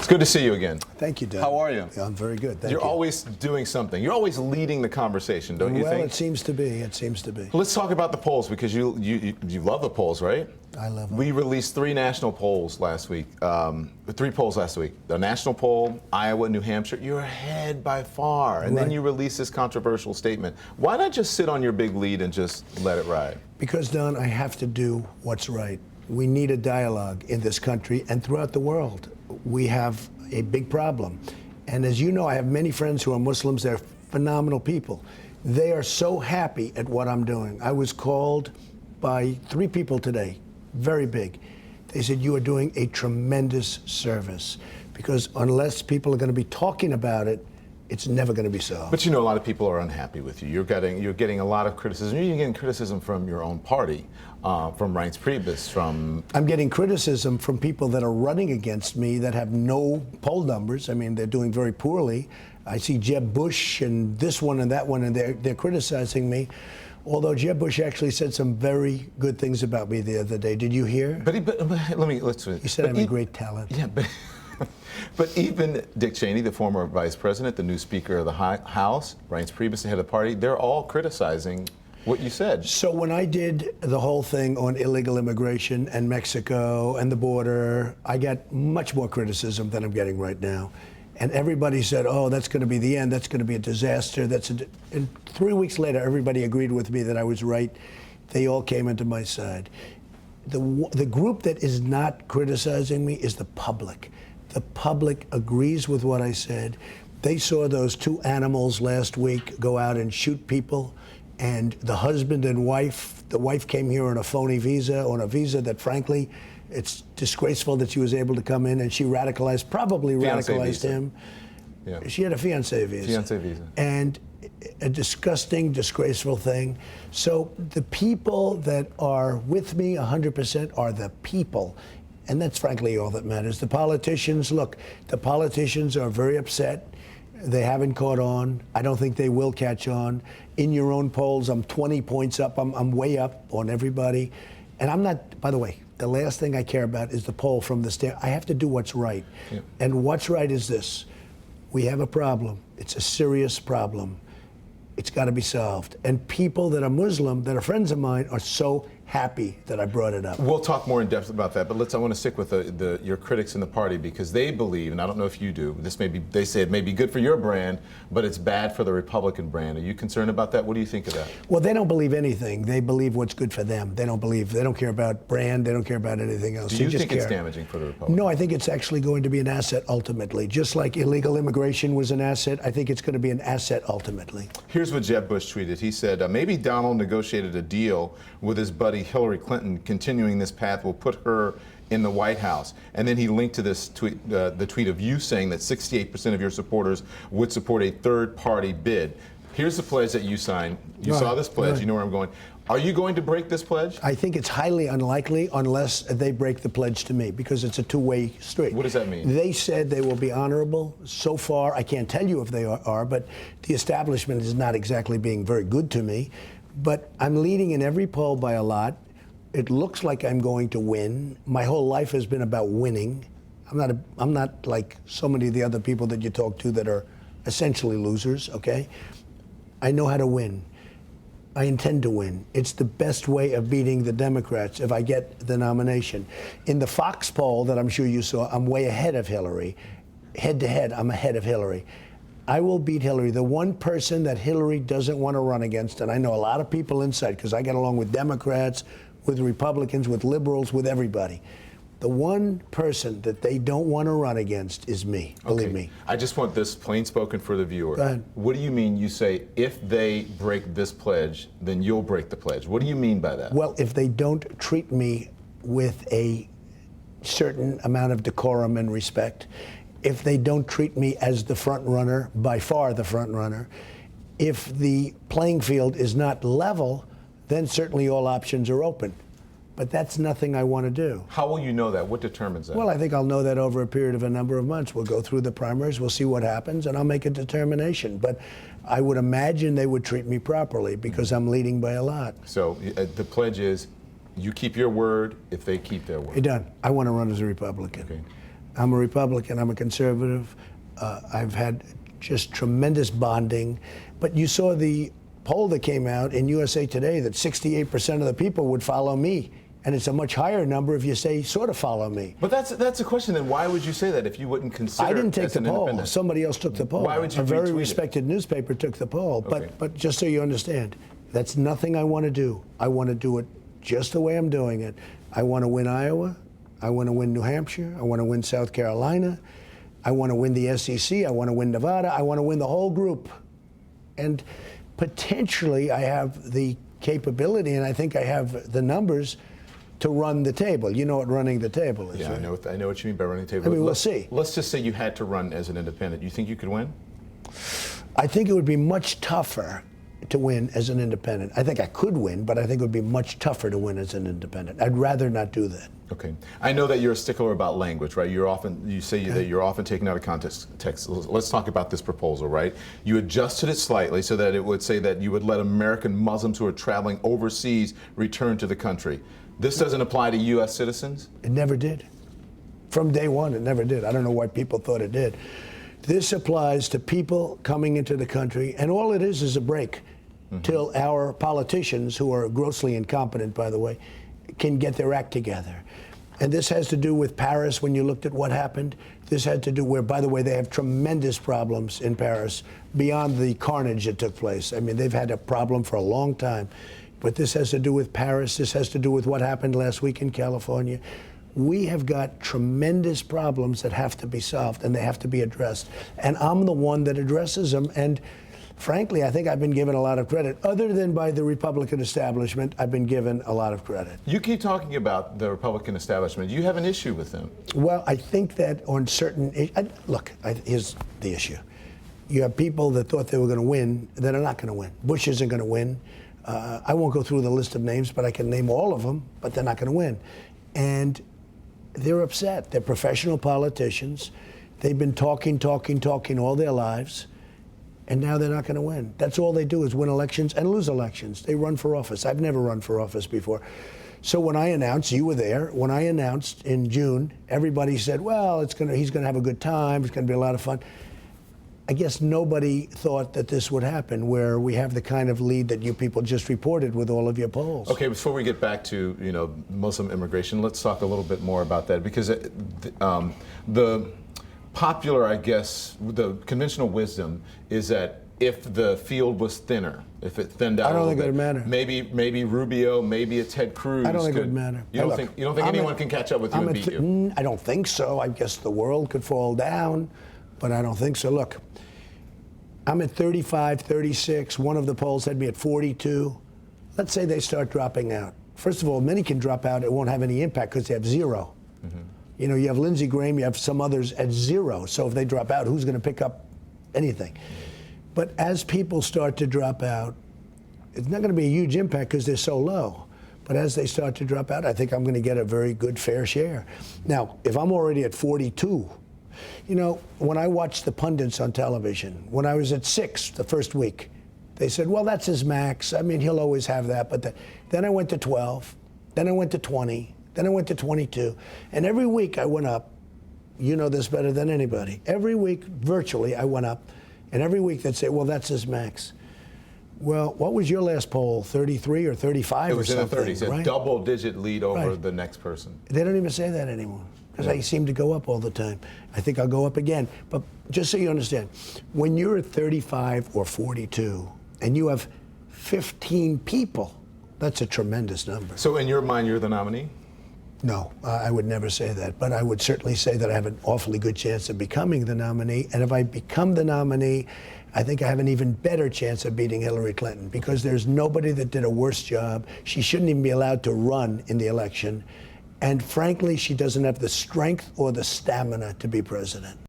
It's good to see you again. Thank you, Dan. How are you? Yeah, I'm very good. Thank you. You're always doing something. You're always leading the conversation, don't you well, think? it seems to be. It seems to be. Let's talk about the polls because you love the polls, right? I love them. We released three national polls last week. Three polls last week. The national poll, Iowa, New Hampshire. You're ahead by far, and then Right. you release this controversial statement. Why not just sit on your big lead and just let it ride? Because, Don, I have to do what's right. We need a dialogue in this country and throughout the world. We have a big problem. And as you know, I have many friends who are Muslims. They're phenomenal people. They are so happy at what I'm doing. I was called by 3 people today, very big. They said, you are doing a tremendous service. Because unless people are going to be talking about it, it's never going to be solved. But you know, a lot of people are unhappy with you. You're getting a lot of criticism. You're getting criticism from your own party, from Reince Priebus, from... I'm getting criticism from people that are running against me that have no poll numbers. I mean, they're doing very poorly. I see Jeb Bush and this one and that one, and they're criticizing me. Although Jeb Bush actually said some very good things about me the other day. Did you hear? Let's. He said I'm a great talent. Yeah, but even Dick Cheney, the former vice president, the new Speaker of the House, Reince Priebus, the head of the party, they're all criticizing what you said. So when I did the whole thing on illegal immigration and Mexico and the border, I got much more criticism than I'm getting right now. And everybody said, oh, that's going to be the end. That's going to be a disaster. And 3 weeks later, everybody agreed with me that I was right. They all came into my side. The group that is not criticizing me is the public. The public agrees with what I said. They saw those 2 animals last week go out and shoot people. And the husband and wife, the wife came here on a phony visa, on a visa that, frankly, it's disgraceful that she was able to come in, and she probably radicalized him. Yeah. She had a fiancé visa. Fiancé visa. And a disgusting, disgraceful thing. So the people that are with me 100% are the people. And that's frankly all that matters. The politicians, look, the politicians are very upset. They haven't caught on. I don't think they will catch on. In your own polls, I'm 20 points up. I'm way up on everybody. And I'm not, by the way, the last thing I care about is the poll from the state. I have to do what's right. Yeah. And what's right is this. We have a problem. It's a serious problem. It's got to be solved. And people that are Muslim, that are friends of mine, are so happy that I brought it up. We'll talk more in depth about that, but I want to stick with your critics in the party because they believe, and I don't know if you do, they say it may be good for your brand, but it's bad for the Republican brand. Are you concerned about that? What do you think of that? Well, they don't believe anything. They believe what's good for them. They don't care about brand. They don't care about anything else. Do you think it's damaging for the Republicans? No, I think it's actually going to be an asset ultimately. Just like illegal immigration was an asset, I think it's going to be an asset ultimately. Here's what Jeb Bush tweeted. He said, maybe Donald negotiated a deal with his buddy Hillary Clinton. Continuing this path will put her in the White House. And then he linked to this tweet, the tweet of you saying that 68% of your supporters would support a third-party bid. Here's the pledge that you signed. You saw this pledge. You know where I'm going. Are you going to break this pledge? I think it's highly unlikely unless they break the pledge to me because it's a two-way street. What does that mean? They said they will be honorable. So far, I can't tell you if they are, but the establishment is not exactly being very good to me. But I'm leading in every poll by a lot. It looks like I'm going to win. My whole life has been about winning. I'm not like so many of the other people that you talk to that are essentially losers, okay? I know how to win. I intend to win. It's the best way of beating the Democrats if I get the nomination. In the Fox poll that I'm sure you saw, I'm way ahead of Hillary. Head to head, I'm ahead of Hillary. I will beat Hillary. The one person that Hillary doesn't want to run against, and I know a lot of people inside because I get along with Democrats, with Republicans, with liberals, with everybody. The one person that they don't want to run against is me, believe me. I just want this plain spoken for the viewer. Go ahead. What do you mean you say if they break this pledge, then you'll break the pledge? What do you mean by that? Well, if they don't treat me with a certain amount of decorum and respect, if they don't treat me as the front runner, by far the front runner, if the playing field is not level, then certainly all options are open. But that's nothing I want to do. How will you know that? What determines that? Well, I think I'll know that over a period of a number of months. We'll go through the primaries, we'll see what happens, and I'll make a determination. But I would imagine they would treat me properly because I'm leading by a lot. So the pledge is you keep your word if they keep their word. You're done. I want to run as a Republican. Okay. I'm a Republican. I'm a conservative. I've had just tremendous bonding. But you saw the poll that came out in USA Today that 68% of the people would follow me. And it's a much higher number if you say sort of follow me. But that's a question. Then why would you say that if you wouldn't consider? I didn't take as the an poll. independent? Somebody else took the poll. Why would you A very retweet it? respected newspaper took the poll. Okay. But just so you understand, that's nothing I want to do. I want to do it just the way I'm doing it. I want to win Iowa. I want to win New Hampshire. I want to win South Carolina. I want to win the SEC. I want to win Nevada. I want to win the whole group. And potentially I have the capability, and I think I have the numbers to run the table. You know what running the table is, Yeah, right? I know what you mean by running the table. I mean, we'll Let's- see. Let's just say you had to run as an independent. You think you could win? I think it would be much tougher to win as an independent. I think I could win, but I think it would be much tougher to win as an independent. I'd rather not do that. Okay. I know that you're a stickler about language, right? You say that you're often taken out of context. Let's talk about this proposal, right? You adjusted it slightly so that it would say that you would let American Muslims who are traveling overseas return to the country. This doesn't apply to U.S. citizens? It never did. From day one, it never did. I don't know why people thought it did. This applies to people coming into the country, and all it is a break till our politicians, who are grossly incompetent, by the way, can get their act together. And this has to do with Paris. When you looked at what happened, this had to do where, by the way, they have tremendous problems in Paris beyond the carnage that took place. I mean, they've had a problem for a long time. But this has to do with Paris. This has to do with what happened last week in California. We have got tremendous problems that have to be solved, and they have to be addressed. And I'm the one that addresses them. And frankly, I think I've been given a lot of credit. Other than by the Republican establishment, I've been given a lot of credit. You keep talking about the Republican establishment. You have an issue with them. Well, I think that on certain here's the issue. You have people that thought they were going to win that are not going to win. Bush isn't going to win. I won't go through the list of names, but I can name all of them, but they're not going to win. And they're upset. They're professional politicians. They've been talking all their lives, and now they're not going to win. That's all they do is win elections and lose elections. They run for office. I've never run for office before. So when I announced, you were there, when I announced in June, everybody said, well, he's going to have a good time. It's going to be a lot of fun. I guess nobody thought that this would happen, where we have the kind of lead that you people just reported with all of your polls. Okay, before we get back to Muslim immigration, let's talk a little bit more about that, because the popular, I guess, the conventional wisdom is that if the field was thinner, if it thinned out, I don't a think little it bit, would matter. Maybe Rubio, maybe a Ted Cruz. I don't think it would matter. You don't think anyone can catch up with you and beat you? I don't think so. I guess the world could fall down, but I don't think so. Look, I'm at 35, 36. One of the polls had me at 42. Let's say they start dropping out. First of all, many can drop out. It won't have any impact because they have zero. Mm-hmm. You know, you have Lindsey Graham, you have some others at zero. So if they drop out, who's going to pick up anything? But as people start to drop out, it's not going to be a huge impact because they're so low. But as they start to drop out, I think I'm going to get a very good fair share. Now, if I'm already at 42, you know, when I watched the pundits on television, when I was at 6 the first week, they said, well, that's his max. I mean, he'll always have that. But then I went to 12, then I went to 20, then I went to 22. And every week I went up. You know this better than anybody. Every week, virtually, I went up. And every week they'd say, well, that's his max. Well, what was your last poll, 33 or 35 It was or in the something? 30s, right? a double-digit lead over Right. the next person. They don't even say that anymore, because I seem to go up all the time. I think I'll go up again. But just so you understand, when you're at 35 or 42 and you have 15 people, that's a tremendous number. So in your mind, you're the nominee? No, I would never say that. But I would certainly say that I have an awfully good chance of becoming the nominee. And if I become the nominee, I think I have an even better chance of beating Hillary Clinton, because there's nobody that did a worse job. She shouldn't even be allowed to run in the election. And frankly, she doesn't have the strength or the stamina to be president.